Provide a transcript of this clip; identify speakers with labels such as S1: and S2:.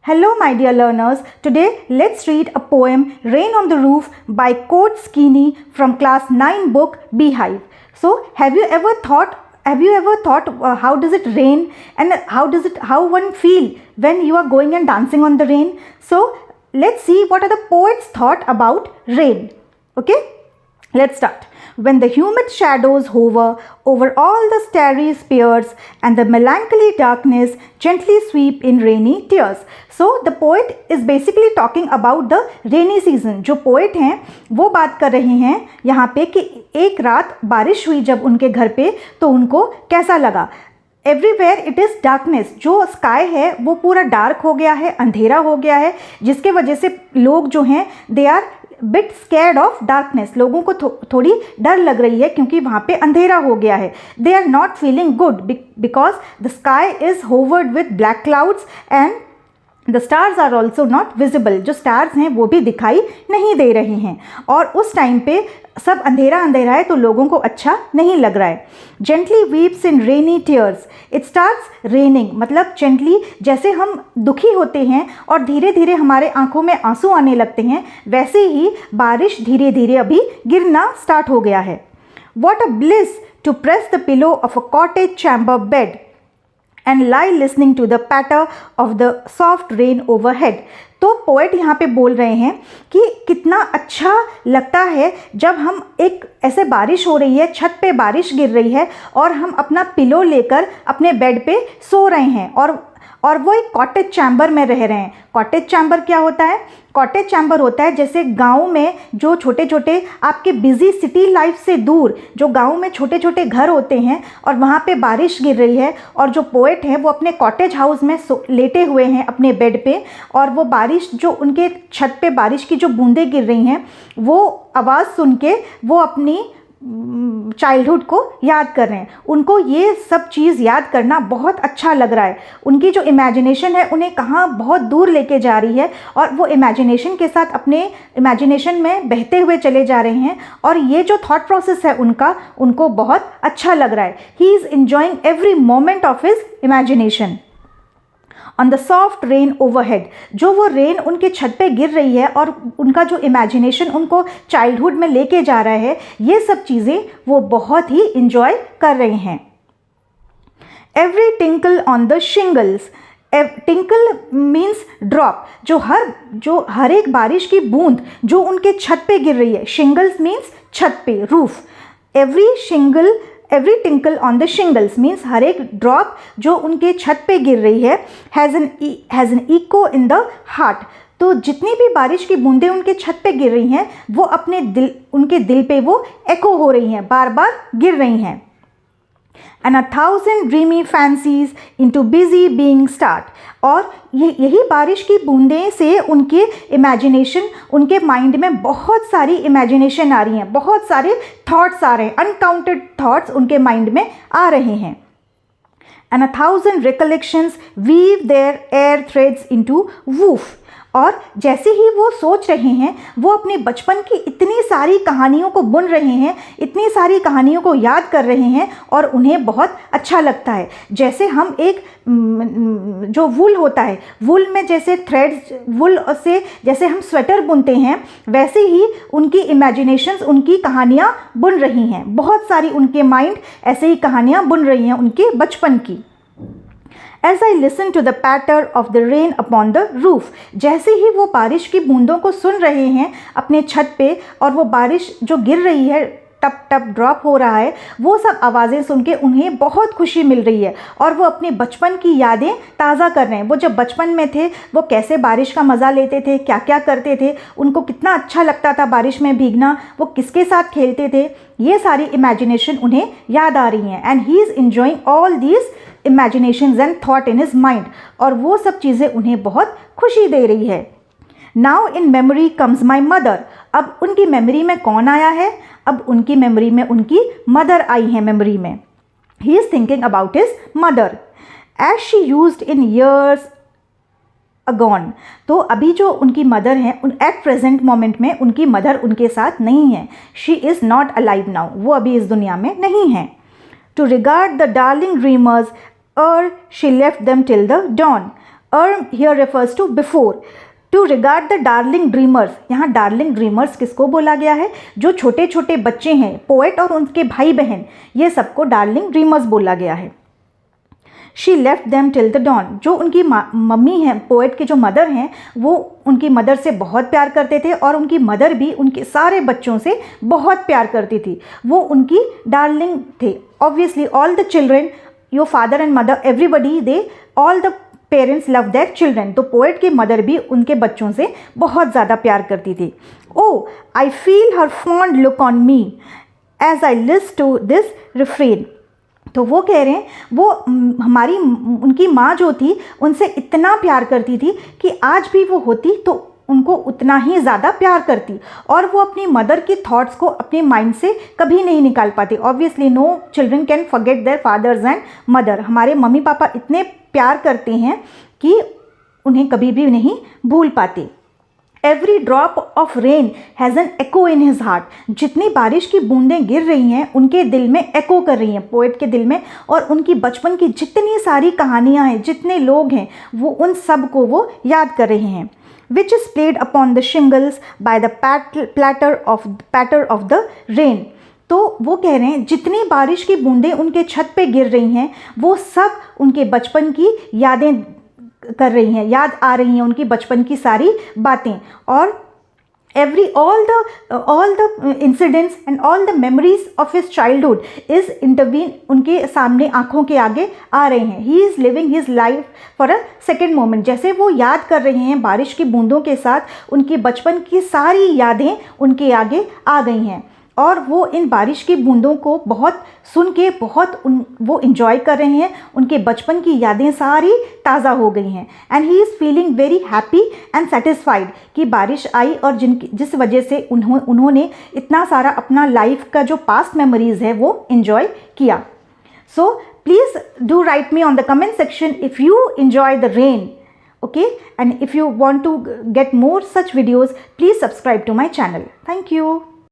S1: Hello, my dear learners. Today, let's read a poem, Rain on the Roof by Coach Skinny from class 9 book Beehive. So, have you ever thought how does it rain and how one feel when you are going and dancing on the rain? So, let's see what are the poets thought about rain. Okay? Let's start. When the humid shadows hover over all the starry spheres and the melancholy darkness gently sweep in rainy tears. So the poet is basically talking about the rainy season. जो poet हैं वो बात कर रहे हैं यहाँ पे कि एक रात बारिश हुई जब उनके घर पे तो उनको कैसा लगा. Everywhere it is darkness. जो स्काई है वो पूरा डार्क हो गया है, अंधेरा हो गया है, जिसके वजह से लोग जो हैं they are bit scared of darkness. लोगों को थोड़ी डर लग रही है क्योंकि वहाँ पे अंधेरा हो गया है. They are not feeling good because the sky is hovered with black clouds and the stars are also not visible. जो स्टार्स हैं वो भी दिखाई नहीं दे रहे हैं और उस टाइम पे सब अंधेरा अंधेरा है तो लोगों को अच्छा नहीं लग रहा है. Gently weeps in rainy tears. It starts raining मतलब जेंटली, जैसे हम दुखी होते हैं और धीरे धीरे हमारे आंखों में आंसू आने लगते हैं, वैसे ही बारिश धीरे धीरे अभी गिरना स्टार्ट हो गया है. What a bliss to press the pillow of a cottage chamber bed and lie listening to the patter of the soft rain overhead. तो पोएट यहाँ पे बोल रहे हैं कि कितना अच्छा लगता है जब हम एक ऐसे बारिश हो रही है, छत पे बारिश गिर रही है और हम अपना पिलो लेकर अपने बेड पे सो रहे हैं और वो एक कॉटेज चैम्बर में रह रहे हैं. कॉटेज चैम्बर क्या होता है? कॉटेज चैम्बर होता है जैसे गांव में जो छोटे छोटे आपके बिजी सिटी लाइफ से दूर जो गांव में छोटे छोटे घर होते हैं और वहाँ पे बारिश गिर रही है और जो पोएट हैं वो अपने कॉटेज हाउस में लेटे हुए हैं अपने बेड पे और वो बारिश जो उनके छत पे बारिश की जो बूंदें गिर रही हैं वो आवाज़ सुन के वो अपनी चाइल्डहुड को याद कर रहे हैं. उनको ये सब चीज़ याद करना बहुत अच्छा लग रहा है. उनकी जो इमेजिनेशन है उन्हें कहाँ बहुत दूर लेके जा रही है और वो इमेजिनेशन के साथ अपने इमेजिनेशन में बहते हुए चले जा रहे हैं और ये जो थॉट प्रोसेस है उनको बहुत अच्छा लग रहा है. He is enjoying every moment of his imagination. On the soft rain overhead. जो वो रेन उनके छत पे गिर रही है और उनका जो इमेजिनेशन उनको चाइल्डहुड में लेके जा रहा है, ये सब चीज़ें वो बहुत ही इंजॉय कर रहे हैं. Every tinkle on the shingles. Tinkle means drop. जो हर एक बारिश की बूंद जो उनके छत पे गिर रही है. शिंगल्स मीन्स छत पे, roof. Every tinkle on the shingles means हर एक ड्रॉप जो उनके छत पे गिर रही है has an echo in the heart. तो जितनी भी बारिश की बूंदें उनके छत पे गिर रही हैं वो उनके दिल पे वो एको हो रही हैं, बार बार गिर रही हैं. And 1,000 dreamy fancies into busy being start. और यही बारिश की बूंदें से उनके इमेजिनेशन, उनके माइंड में बहुत सारी इमेजिनेशन आ रही हैं, बहुत सारे थॉट्स आ रहे हैं, अनकाउंटेड थॉट्स उनके माइंड में आ रहे हैं. And 1,000 recollections weave their air threads into woof. और जैसे ही वो सोच रहे हैं वो अपने बचपन की इतनी सारी कहानियों को बुन रहे हैं, इतनी सारी कहानियों को याद कर रहे हैं और उन्हें बहुत अच्छा लगता है. जैसे हम एक जो वूल होता है, वूल में जैसे थ्रेड्स, वूल से जैसे हम स्वेटर बुनते हैं, वैसे ही उनकी इमेजिनेशंस, उनकी कहानियाँ बुन रही हैं. बहुत सारी उनके माइंड ऐसे ही कहानियाँ बुन रही हैं उनके बचपन की. As I listen to the patter of the rain upon the roof. जैसे ही वो बारिश की बूंदों को सुन रहे हैं अपने छत पे और वो बारिश जो गिर रही है, टप टप ड्रॉप हो रहा है, वो सब आवाज़ें सुन के उन्हें बहुत खुशी मिल रही है और वो अपने बचपन की यादें ताज़ा कर रहे हैं. वो जब बचपन में थे वो कैसे बारिश का मज़ा लेते थे, क्या क्या करते थे, उनको कितना अच्छा लगता था बारिश में भीगना, वो किसके साथ खेलते थे, ये सारी इमेजिनेशन उन्हें याद आ रही हैं. And he is enjoying all these imaginations and thought in his mind. और वो सब चीज़ें उन्हें बहुत खुशी दे रही है. Now in memory comes my mother. अब उनकी मेमोरी में कौन आया है? अब उनकी मेमोरी में उनकी मदर आई है मेमोरी में. He is thinking about his mother as she used in years agone. तो अभी जो उनकी मदर हैं एट प्रेजेंट मोमेंट में उनकी मदर उनके साथ नहीं है. She is not alive now. वो अभी इस दुनिया में नहीं है. To regard the darling dreamers or she left them till the dawn. here refers to before. To regard the darling dreamers, यहाँ डार्लिंग ड्रीमर्स किसको बोला गया है? जो छोटे छोटे बच्चे हैं, पोएट और उनके भाई बहन, ये सबको डार्लिंग ड्रीमर्स बोला गया है. She left them till the dawn, जो उनकी मम्मी हैं, पोएट की जो मदर हैं, वो उनकी मदर से बहुत प्यार करते थे और उनकी मदर भी उनके सारे बच्चों से बहुत प्यार करती थी. वो उनकी डार्लिंग थे. Obviously all the children, your father and mother, everybody, they all the parents love their children. तो पोएट की मदर भी उनके बच्चों से बहुत ज़्यादा प्यार करती थी. O I feel her fond look on me as I list to this refrain. तो वो कह रहे हैं वो हमारी उनकी माँ जो थी उनसे इतना प्यार करती थी कि आज भी वो होती तो उनको उतना ही ज़्यादा प्यार करती, और वो अपनी मदर की थॉट्स को अपने माइंड से कभी नहीं निकाल पाती. Obviously no children can forget their fathers and mother. हमारे मम्मी पापा इतने प्यार करते हैं कि उन्हें कभी भी नहीं भूल पाते. Every drop of rain has an echo in his heart. जितनी बारिश की बूंदें गिर रही हैं उनके दिल में एको कर रही हैं, पोएट के दिल में, और उनकी बचपन की जितनी सारी कहानियाँ हैं, जितने लोग हैं, वो उन सब को वो याद कर रहे हैं. which is played upon the shingles by the patter of the rain. तो वो कह रहे हैं जितनी बारिश की बूंदें उनके छत पे गिर रही हैं वो सब उनके बचपन की यादें कर रही हैं, याद आ रही हैं उनकी बचपन की सारी बातें. और all the incidents and all the memories of his childhood is intervene, उनके सामने आँखों के आगे आ रहे हैं. He is living his life for a second moment. जैसे वो याद कर रहे हैं बारिश की बूंदों के साथ उनकी बचपन की सारी यादें उनके आगे आ गई हैं, और वो इन बारिश की बूंदों को बहुत सुन के वो इन्जॉय कर रहे हैं. उनके बचपन की यादें सारी ताज़ा हो गई हैं. And he is feeling very happy and satisfied कि बारिश आई और जिस वजह से उन्होंने इतना सारा अपना लाइफ का जो पास्ट मेमोरीज़ है वो इन्जॉय किया. So please do right me on the comment section if you enjoy the rain. Okay, and if you want to get more such videos, please subscribe to my channel. Thank you.